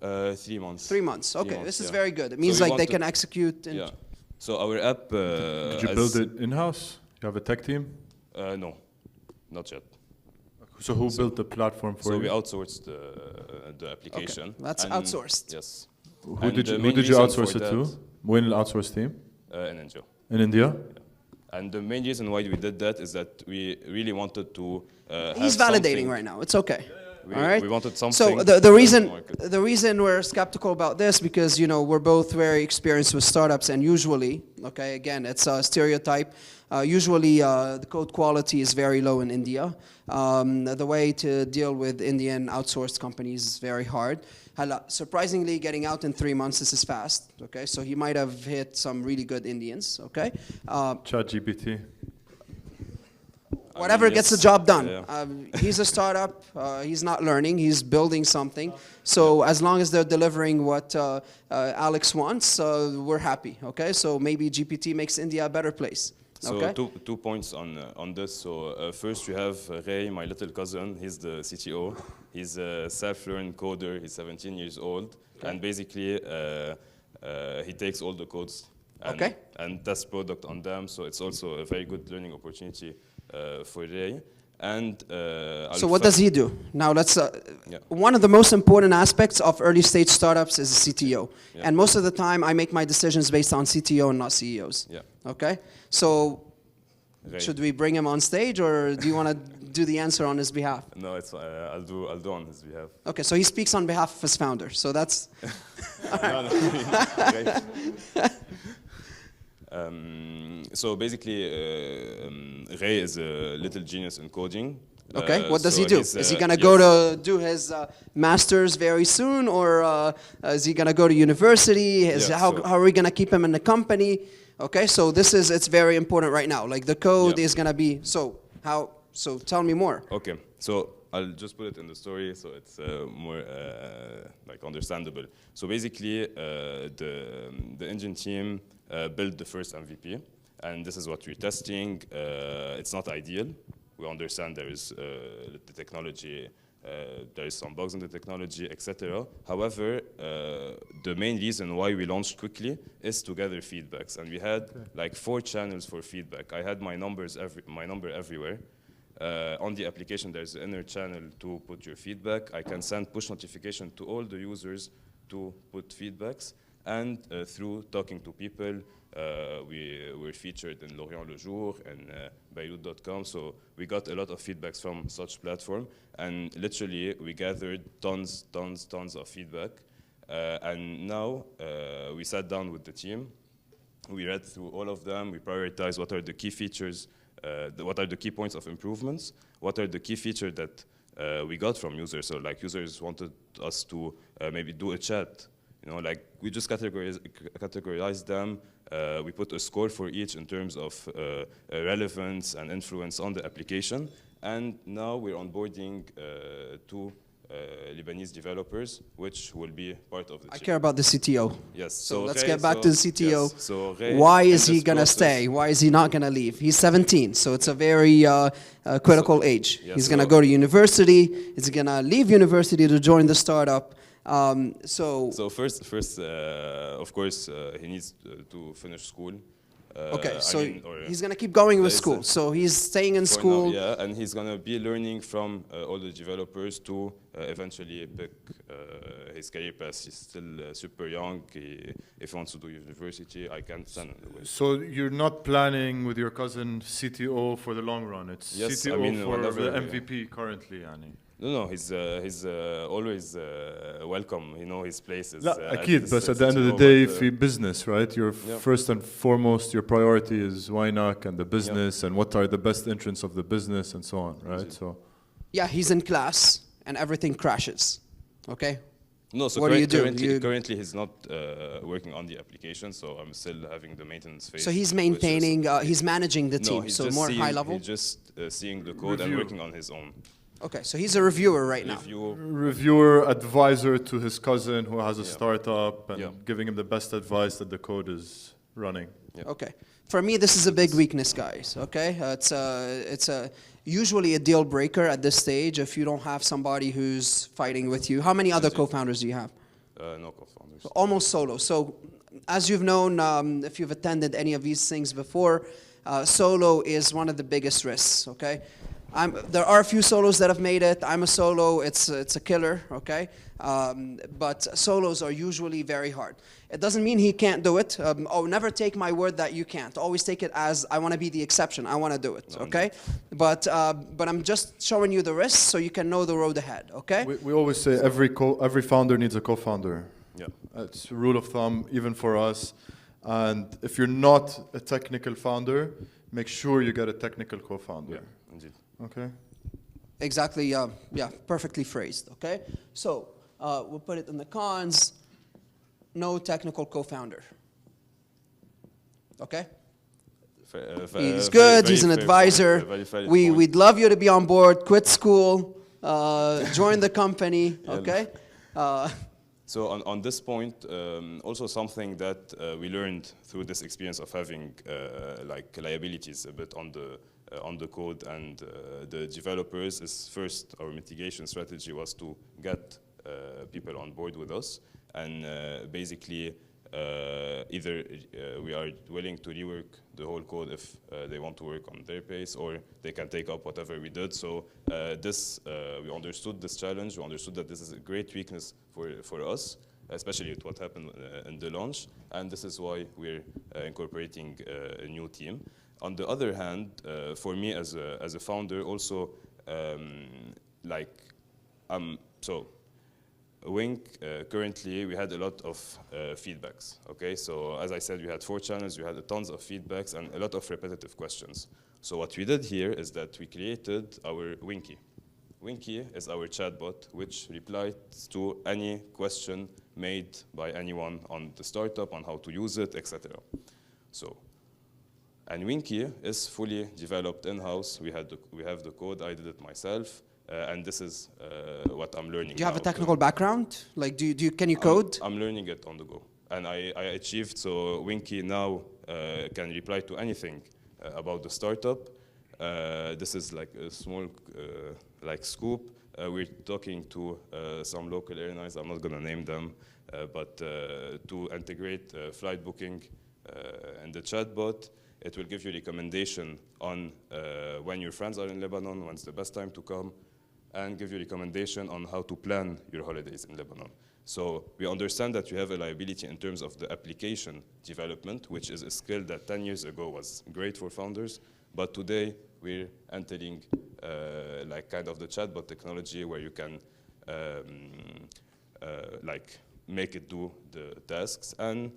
3 months. 3 months. Okay, months, this is yeah. very good. It So means we like they can wanted- execute. And Yeah. So our app. Did you build it in-house? You have a tech team? No, not yet. So who built the platform for So you? we outsourced the application. Okay, that's and- outsourced. Yes. Who And did the you main reason outsource for it to? that- When the outsource team? In India. In India? And the main reason why we did that is that we really wanted to. He's have validating something- right now. It's okay. We, All right. we wanted So something. the for reason market. the reason we're skeptical about this because we're both very experienced with startups and usually again it's a stereotype. Usually the code quality is very low in India. The way to deal with Indian outsourced companies is very hard. Surprisingly, getting out in 3 months, this is fast. Okay, so he might have hit some really good Indians. Okay, ChatGPT. whatever mean, gets the yes. job done. Yeah. He's a startup. He's not learning. He's building something. So as long as they're delivering what Alex wants, we're happy. Okay. So maybe GPT makes India a better place. So Okay. two points on this. So first we have Ray, my little cousin. He's the CTO. He's a self-learned coder. He's 17 years old, and basically he takes all the codes and tests product on them. So it's also a very good learning opportunity for Ray. And So what does he do? Now let's. Yeah. One of the most important aspects of early stage startups is the CTO, Yeah. and most of the time I make my decisions based on CTO and not CEOs. Yeah. Okay. So Ray. should we bring him on stage, or do you want to do the answer on his behalf? No, it's I'll do on his behalf. Okay, so he speaks on behalf of his founder. So that's Ray. So basically, Ray is a little genius in coding. okay. What does so he do? he's, Is he gonna go yes. to do his master's very soon, or is he gonna go to university? Yeah, How so- are we gonna keep him in the company? Okay, so it's very important right now. Like the code Yeah. is gonna be so tell me more. Okay, so I'll just put it in the story so it's more like understandable. So basically, the engine team built the first MVP, and this is what we're testing. It's not ideal. We understand there is the technology, there is some bugs in the technology, etc. However, the main reason why we launched quickly is to gather feedbacks, and we had like 4 channels for feedback. I had my number everywhere. On the application, there's an inner channel to put your feedback. I can send push notification to all the users to put feedbacks. And through talking to people, we were featured in L'Orient Le Jour and Beirut.com. So we got a lot of feedbacks from such platform. And literally, we gathered tons of feedback. And now we sat down with the team. We read through all of them. We prioritized what are the key features, what are the key points of improvements, what are the key features that we got from users. So like users wanted us to maybe do a chat. Like we just categorize them. We put a score for each in terms of relevance and influence on the application. And now we're onboarding 2 Lebanese developers, which will be part of the I chip. care about the CTO. Yes. So let's get back to the CTO. Yes, so Ray, Why in is he this going to process- stay? Why is he not going to leave? He's 17, so it's a very critical age. yeah, He's going to so- go to university. He's going to leave university to join the startup. So first, of course, he needs to finish school. Okay, I so mean, or, he's going to keep going with there's school. a- So he's staying in for now, school. yeah, and he's gonna be learning from all the developers to eventually pick his career path. He's still super young. If he wants to do university, I can't stand in the way. So you're not planning with your cousin CTO for the long run. It's Yes, CTO I mean, for whenever, the MVP currently, يعني. No, he's always welcome. You know, his place is. لا أكيد بس at the end of the CTO, day but, في business, right? Your Yeah. first and foremost, your priority is Wynk and the business and what are the best interests of the business and so on, right? Indeed. So Yeah, he's in class and everything crashes. Okay? No, so What do you do? currently he's not working on the application, so I'm still having the maintenance phase. So he's which is- maintaining, he's managing the No, team, he's so just more seeing, high level. He's just seeing the code and Review. working on his own. Okay, so he's a reviewer right now. reviewer, advisor to his cousin who has a Yeah. startup and Yeah. giving him the best advice that the code is running. Yeah. Okay. For me, this is a big weakness, guys. Okay, it's usually a deal breaker at this stage if you don't have somebody who's fighting with you. How many other co-founders do you have? No co-founders. Almost solo. So, as you've known, if you've attended any of these things before, solo is one of the biggest risks. Okay. There are a few solos that have made it. I'm a solo. It's a killer, okay? But solos are usually very hard. It doesn't mean he can't do it. Never take my word that you can't. Always take it as I want to be the exception. I want to do it, okay? But I'm just showing you the risks so you can know the road ahead, okay? We always say every founder needs a co-founder. Yeah. It's a rule of thumb, even for us. And if you're not a technical founder, make sure you get a technical co-founder. Yeah, indeed. Okay? Exactly, yeah, perfectly phrased, okay? So, we'll put it in the cons. No technical co-founder. Okay? He's good, he's an advisor. We'd love you to be on board, quit school, join the company, okay? So on this point, also something that we learned through this experience of having like liabilities a bit on the code and the developers is first our mitigation strategy was to get people on board with us and basically either we are willing to rework the whole code if they want to work on their pace, or they can take up whatever we did. So we understood this challenge. We understood that this is a great weakness for us, especially with what happened in the launch. And this is why we're incorporating a new team. On the other hand, for me as a founder, also so Wynk, currently we had a lot of feedbacks, okay? So as I said, we had 4 channels, we had tons of feedbacks and a lot of repetitive questions. So what we did here is that we created our Wynky. Wynky is our chatbot, which replies to any question made by anyone on the startup, on how to use it, etc. So, and Wynky is fully developed in-house. We have the code, I did it myself. And this is what I'm learning. Do you have a now. technical background? Like, can you code? I'm learning it on the go, and I achieved. So Wynky now can reply to anything about the startup. This is like a small like scoop. We're talking to some local airlines. I'm not gonna name them, but to integrate flight booking in the chatbot. It will give you recommendation on when your friends are in Lebanon, when's the best time to come, and give you recommendation on how to plan your holidays in Lebanon. So we understand that you have a liability in terms of the application development, which is a skill that 10 years ago was great for founders, but today we're entering like kind of the chatbot technology where you can like make it do the tasks. And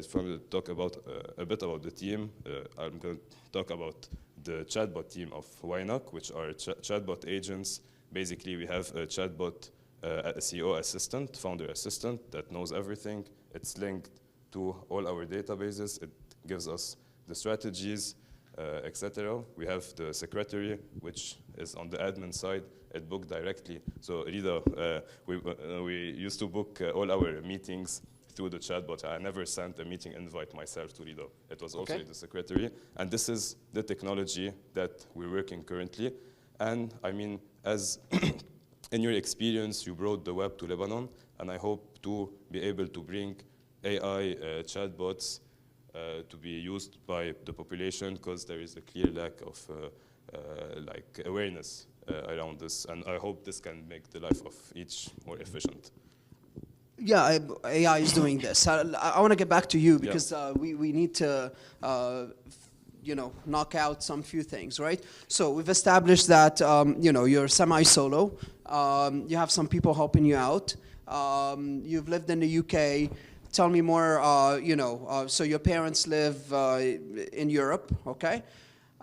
from the talk about a bit about the team, I'm going to talk about the chatbot team of Wynk, which are chatbot agents. Basically, we have a chatbot, a CEO assistant, founder assistant that knows everything. It's linked to all our databases. It gives us the strategies, etc. We have the secretary, which is on the admin side. it booked directly. So Rida, we used to book all our meetings through the chatbot. I never sent a meeting invite myself to Rida. It was also the secretary. And this is the technology that we're working currently. And I mean, as in your experience, you brought the web to Lebanon, and I hope to be able to bring AI chatbots to be used by the population, because there is a clear lack of like awareness around this, and I hope this can make the life of each more efficient. Yeah, AI is doing this. I want to get back to you because we need to you know, knock out some few things, right? So we've established that you know, you're semi-solo. You have some people helping you out. You've lived in the UK. Tell me more, you know, so your parents live in Europe, okay?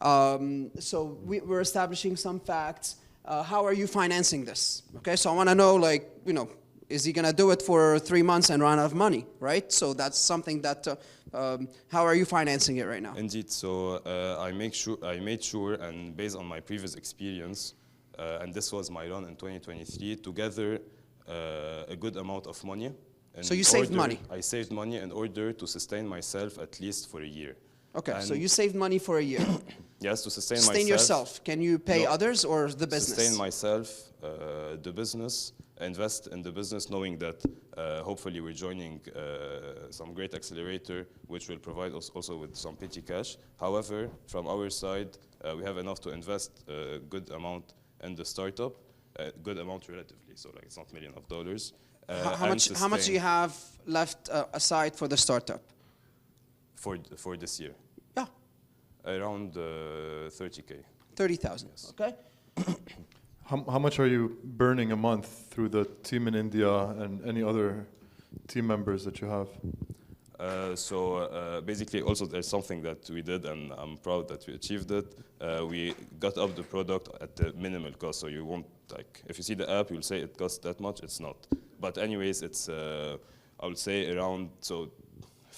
So we're establishing some facts. How are you financing this? Okay, so I want to know, like, you know, is he going to do it for 3 months and run out of money, right? So that's something that, how are you financing it right now? Indeed, so I made sure, and based on my previous experience, and this was my run in 2023, to gather a good amount of money. So you saved money? I saved money in order to sustain myself at least for a year. Okay, and so you saved money for a year. Yes, to sustain Sustain myself. yourself. Can you pay others or the business? Sustain myself, the business, invest in the business, knowing that hopefully we're joining some great accelerator, which will provide us also with some petty cash. However, from our side, we have enough to invest a good amount in the startup, a good amount relatively, so like it's not millions of dollars. How much do you have left aside for the startup? For this year? Yeah. Around 30K. 30,000, yes. Okay. How much are you burning a month through the team in India and any other team members that you have? So basically also there's something that we did, and I'm proud that we achieved it. We got up the product at the minimal cost, so you won't, like, if you see the app, you'll say it costs that much. It's not. But anyways, it's, I would say around, so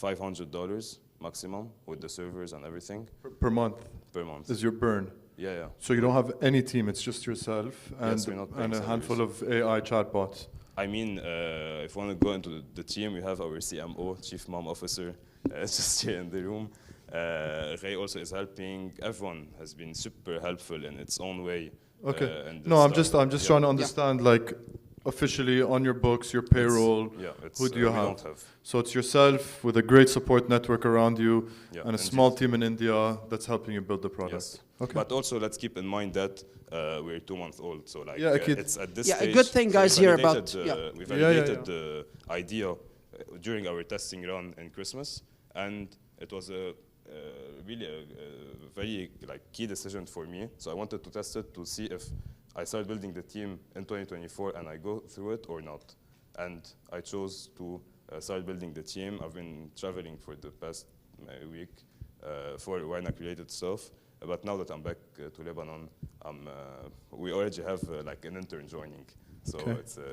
$500 maximum with the servers and everything. Per month? Per month. Is your burn? Yeah, yeah. So you don't have any team, it's just yourself and, Yes, we're not and a salaries. handful of AI chatbots? I mean, if you want to go into the team, we have our CMO, Chief Mom Officer, just here in the room. Ray also is helping. Everyone has been super helpful in its own way. Okay. No, I'm just trying to understand, like, officially on your books, your payroll, who do you have? So it's yourself with a great support network around you and a small team in India that's helping you build the product. Yes. Okay. But also let's keep in mind that we're 2 months old, so like it's at this stage. A good thing, guys, here about we validated the idea during our testing run in Christmas, and it was a really a very like key decision for me. So I wanted to test it to see if I start building the team in 2024 and I go through it or not. And I chose to start building the team. I've been traveling for the past week for Wynk-related stuff. But now that I'm back to Lebanon, we already have like an intern joining. So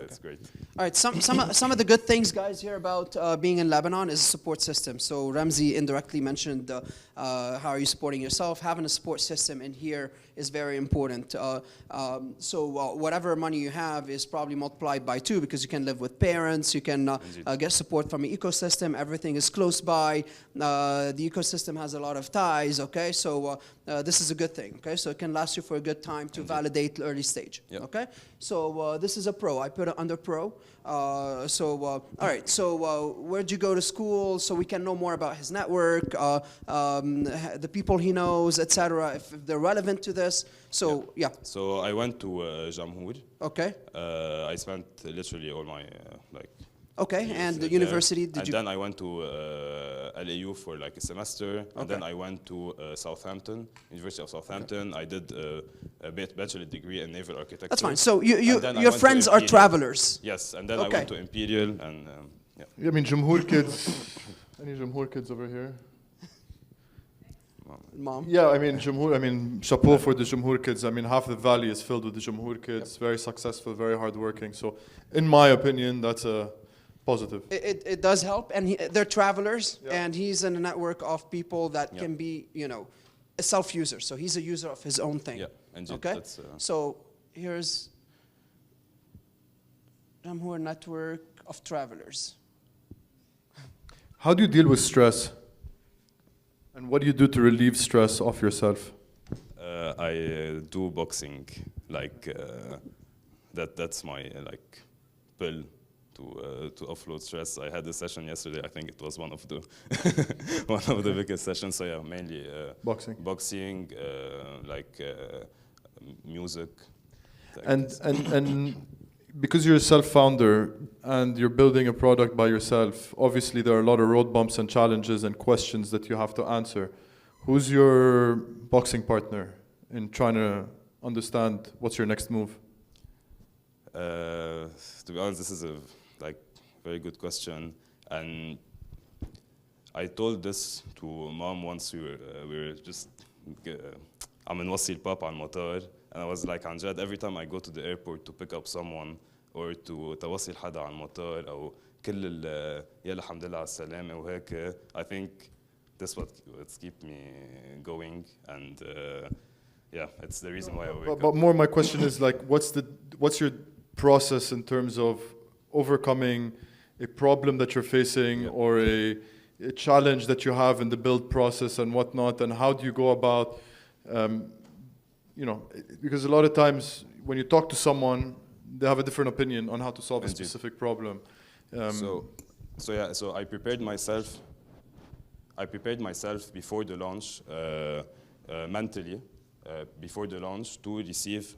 it's great. All right, some of the good things, guys, here about being in Lebanon is a support system. So Ramzi indirectly mentioned how are you supporting yourself. Having a support system in here is very important. So whatever money you have is probably multiplied by 2 because you can live with parents, you can get support from the ecosystem, everything is close by, the ecosystem has a lot of ties, okay? So this is a good thing, okay? So it can last you for a good time to validate the early stage, okay? So this is a pro. I put it under pro. All right. So where'd you go to school? So we can know more about his network, the people he knows, etc. If they're relevant to this. So So I went to Jamhour. Okay. I spent literally all my like. Okay. And the university? And then I went to LAU for like a semester, and then I went to Southampton, University of Southampton. I did a bachelor degree in naval architecture. That's fine. So your friends are travelers. Yes, and then I went to Imperial, and I mean, Jamhour kids. Any Jamhour kids over here? Mom. Yeah, I mean, Jamhour. I mean, chapeau for the Jamhour kids. I mean, half the valley is filled with the Jamhour kids. Very successful, very hardworking. So, in my opinion, that's a positive. It does help, and they're travelers, and he's in a network of people that can be, you know, a self-user. So he's a user of his own thing. Yeah, and okay. So here's جمهور network of travelers. How do you deal with stress? And what do you do to relieve stress off yourself? I do boxing. Like that's my like pill to offload stress. I had a session yesterday. I think it was one of the one of the biggest sessions. So yeah, mainly boxing, music. And because you're a self-founder and you're building a product by yourself, obviously there are a lot of road bumps and challenges and questions that you have to answer. Who's your boxing partner in trying to understand what's your next move? To be honest, this is a very good question, and I told this to mom once. We were just عم نوصي الباب على المطار, and I was like عن جد every time I go to the airport to pick up someone or to توصي حدا على المطار أو كل يلا الحمد لله على السلامة وهيك, I think that's what's keep me going, and yeah, it's the reason why I wake up. But more my question is like, what's your process in terms of overcoming a problem that you're facing or a challenge that you have in the build process and whatnot, and how do you go about, because a lot of times when you talk to someone, they have a different opinion on how to solve a specific problem. So I prepared myself. Before the launch, mentally, before the launch to receive.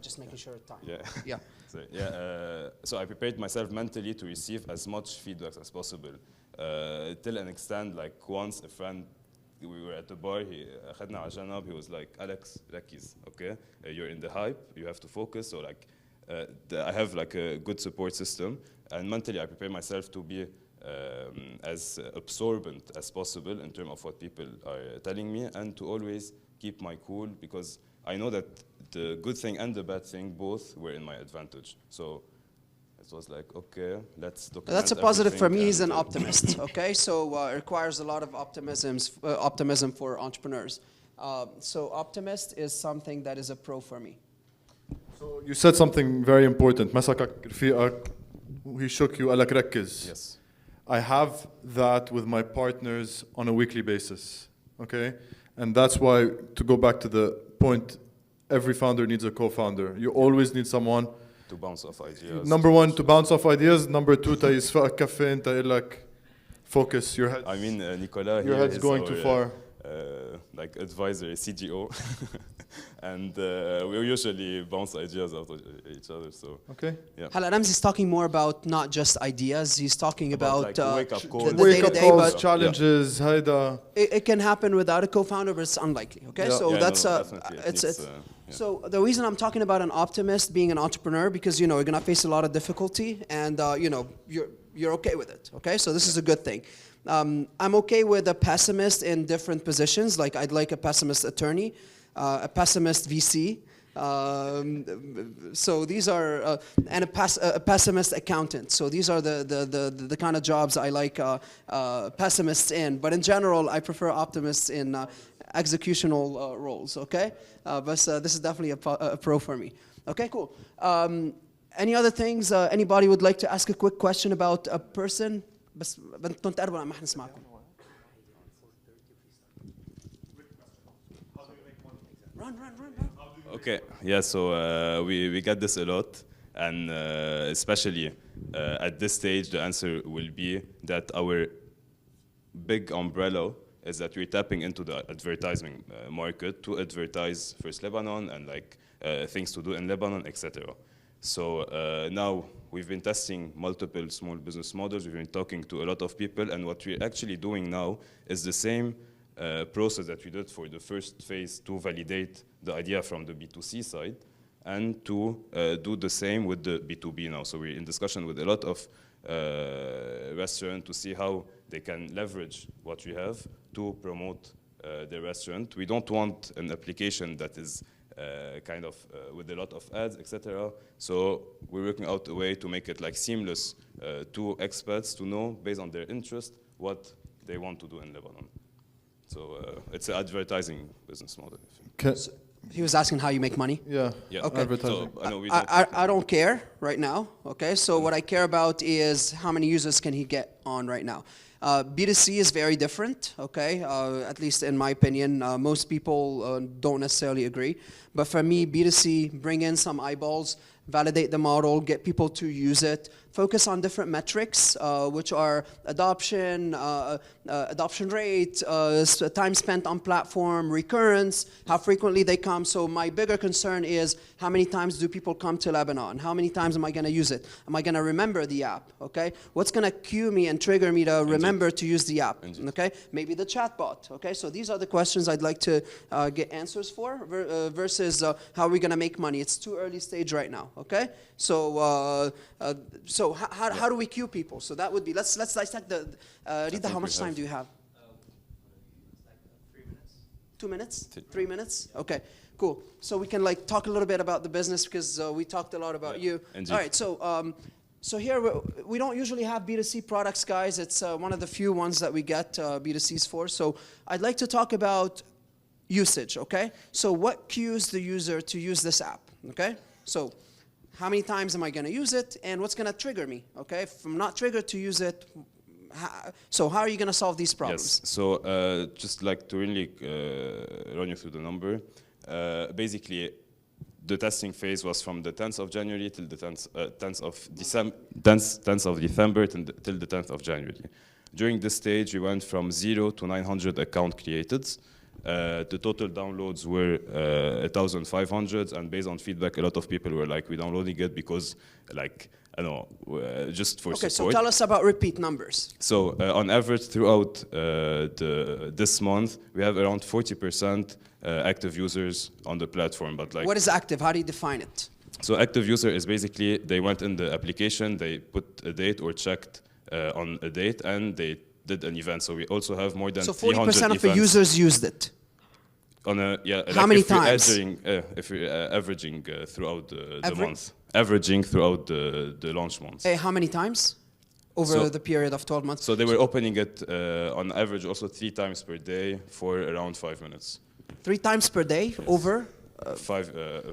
Just making sure of time. Yeah. So I prepared myself mentally to receive as much feedback as possible. Till an extent, like once a friend, we were at the bar, أخذنا على جنب, he was like, Alex, ركز, okay? You're in the hype, you have to focus. So like, I have like a good support system, and mentally I prepare myself to be as absorbent as possible in terms of what people are telling me, and to always keep my cool, because I know that the good thing and the bad thing both were in my advantage. So it was like, okay, let's document. That's a positive for me. He's an optimist. Okay, so it requires a lot of optimism for entrepreneurs. So optimist is something that is a pro for me. So you said something very important. مسكك رفيقك, he shook you, قالك ركز. Yes. I have that with my partners on a weekly basis. Okay, and that's why, to go back to the point, every founder needs a co-founder. You always need someone to bounce off ideas. Number one, to bounce off ideas. Number two, يصفقك كفين, انت like focus your head. I mean, Nicolas, your head's going too far. Like advisor, CGO, and we usually bounce ideas out of each other. So okay. Yeah. Hala, Ramzi's talking more about not just ideas. He's talking about like wake-up calls, day-to-day, challenges. هيدا. It can happen without a co-founder, but it's unlikely. Okay, so that's So the reason I'm talking about an optimist being an entrepreneur, because you're gonna face a lot of difficulty, and you're okay with it. Okay, so this is a good thing. I'm okay with a pessimist in different positions. Like I'd like a pessimist attorney, a pessimist VC. So these are and a pessimist accountant. So these are the kind of jobs I like pessimists in. But in general, I prefer optimists in executional roles. Okay, but this is definitely a pro for me. Okay, cool. Any other things? Anybody would like to ask a quick question about a person? بس بدكم تقربوا ما حنسمعكم. Run. Okay, yeah, so we get this a lot, and especially at this stage, the answer will be that our big umbrella is that we're tapping into the advertising market to advertise First Lebanon and like things to do in Lebanon, etc. So now we've been testing multiple small business models. We've been talking to a lot of people, and what we're actually doing now is the same process that we did for the first phase to validate the idea from the B2C side, and to do the same with the B2B now. So we're in discussion with a lot of restaurants to see how they can leverage what we have to promote their restaurant. We don't want an application that is kind of with a lot of ads, etc. So we're working out a way to make it like seamless to expats to know based on their interest what they want to do in Lebanon. So it's an advertising business model. He was asking how you make money. Yeah, Yeah. Okay. advertising. So, I know we I don't care right now, okay? So what I care about is how many users can he get on right now. B2C is very different, okay? At least in my opinion. Most people don't necessarily agree. But for me, B2C, bring in some eyeballs, validate the model, get people to use it, focus on different metrics, which are adoption, adoption rate, time spent on platform, recurrence, how frequently they come. So my bigger concern is how many times do people come to Lebanon? How many times am I going to use it? Am I going to remember the app? Okay, what's going to cue me and trigger me to remember to use the app? Okay, maybe the chatbot. Okay, so these are the questions I'd like to get answers for versus how are we going to make money? It's too early stage right now. Okay, so how do we cue people? So that would be let's dissect the Rida. How much time do you have? 3 minutes. 2 minutes? 3 minutes? Okay, cool. So we can like talk a little bit about the business because we talked a lot about you. Indeed. All right, so here we don't usually have B2C products, guys. It's one of the few ones that we get B2Cs for. So I'd like to talk about usage, okay? So what cues the user to use this app, okay? So how many times am I going to use it, and what's going to trigger me, okay? If I'm not triggered to use it, so how are you going to solve these problems? Yes. So just like to really run you through the number, basically the testing phase was from the 10th of January till the 10th of December till the 10th of January. During this stage, we went from 0 to 900 account created. The total downloads were 1,500, and based on feedback, a lot of people were like, "We're downloading it because, like, I don't know, just for okay, support." so tell us about repeat numbers. So on average, throughout this month, we have around 40% active users on the platform. But like, what is active? How do you define it? so active user is basically they went in the application, they put a date or checked on a date, and they did an event. So we also have more than So 300 40% of the events. users used it. On a, yeah, How like many if you're times? if you're averaging throughout the Every- month, averaging throughout the launch month. Hey, how many times? Over So- the period of 12 months? So they were opening it on average also 3 times per day for around 5 minutes. 3 times per day over?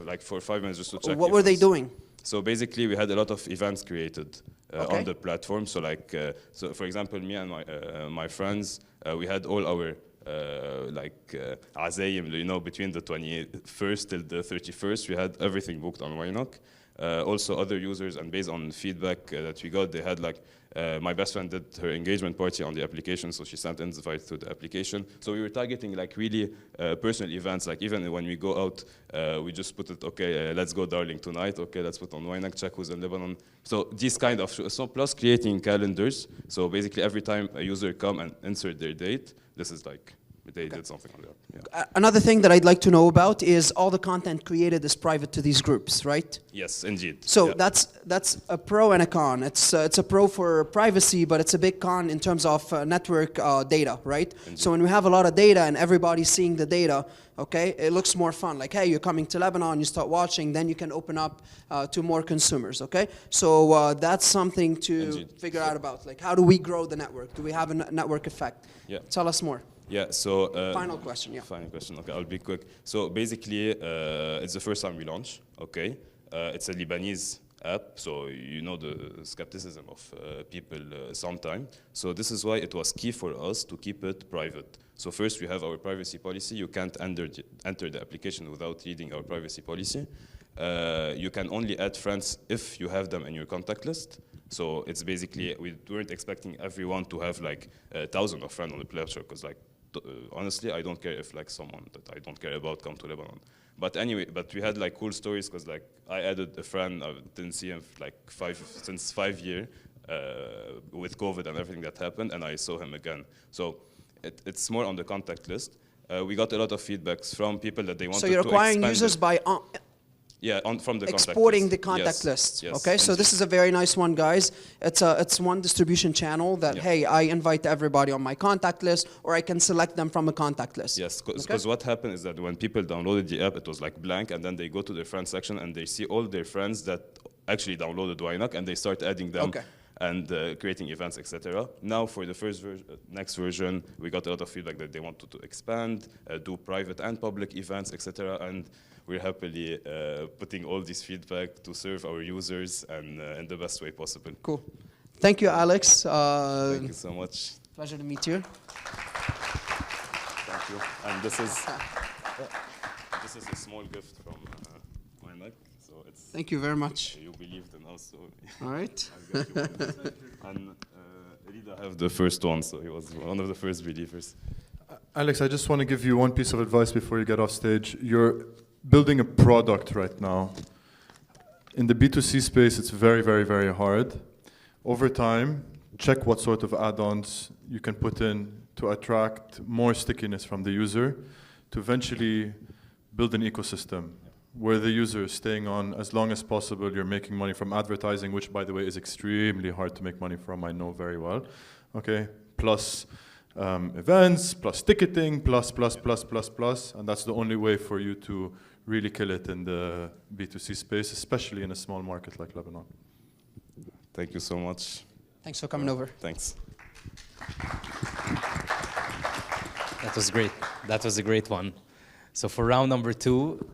Like for 5 minutes just to check. What were they events. doing? So basically, we had a lot of events created Okay. on the platform. So like, so for example, me and my friends, we had all our azayim, you know, between the 21st till the 31st, we had everything booked on Wynk. Also other users, and based on feedback that we got, they had like, my best friend did her engagement party on the application, so she sent invites to the application. So we were targeting like really personal events, like even when we go out, we just put it, okay, let's go darling tonight, okay, let's put on Wynk, check who's in Lebanon. So these kind of, so plus creating calendars, so basically every time a user come and insert their date, this is like, they did something on that. Yeah. Another thing that I'd like to know about is all the content created is private to these groups, right? Yes, indeed. So Yeah. that's a pro and a con. It's a pro for privacy, but it's a big con in terms of network data, right? Indeed. So when we have a lot of data and everybody's seeing the data, okay, it looks more fun. Like, hey, you're coming to Lebanon, you start watching, then you can open up to more consumers, okay? So that's something to Indeed. figure out about. Like, how do we grow the network? Do we have a network effect? Yeah. Tell us more. Yeah, so... Final question, yeah. Final question, okay, I'll be quick. So basically, it's the first time we launch, okay? It's a Lebanese app, so you know the skepticism of people sometime. So this is why it was key for us to keep it private. So first we have our privacy policy. You can't enter the application without reading our privacy policy. You can only add friends if you have them in your contact list. So it's basically, we weren't expecting everyone to have like 1,000 of friends on the platform, because like, honestly, I don't care if like someone that I don't care about come to Lebanon. But anyway, but we had like cool stories, because like I added a friend, I didn't see him for like since 5 years with COVID and everything that happened, and I saw him again. So it's more on the contact list. We got a lot of feedbacks from people that they wanted to So you're acquiring expand users it. by Yeah, from the contact exporting list. the contact Yes, list. yes, Okay, so indeed. this is a very nice one, guys. It's one distribution channel that, Yeah. hey, I invite everybody on my contact list, or I can select them from a contact list. Yes, Okay? because what happened is that when people downloaded the app, it was like blank, and then they go to their friends section and they see all their friends that actually downloaded Wynk, and they start adding them. Okay. and creating events, etc. Now for the next version, we got a lot of feedback that they wanted to expand, do private and public events, etc. And we're happily putting all this feedback to serve our users and in the best way possible. Cool. Thank you, Alex. Thank you so much. Pleasure to meet you. Thank you. And this is a small gift from my neck. So it's. Thank you very much. You believed in us, so. All right. And Rida have the first one, so he was one of the first believers. Alex, I just want to give you one piece of advice before you get off stage. You're building a product right now. In the B2C space, it's very, very, very hard. Over time, check what sort of add-ons you can put in to attract more stickiness from the user, to eventually build an ecosystem where the user is staying on as long as possible. You're making money from advertising, which, by the way, is extremely hard to make money from, I know very well. Okay, plus events, plus ticketing, plus, and that's the only way for you to really kill it in the B2C space, especially in a small market like Lebanon. Thank you so much. Thanks for coming over. Thanks. That was great. That was a great one. So for round number 2,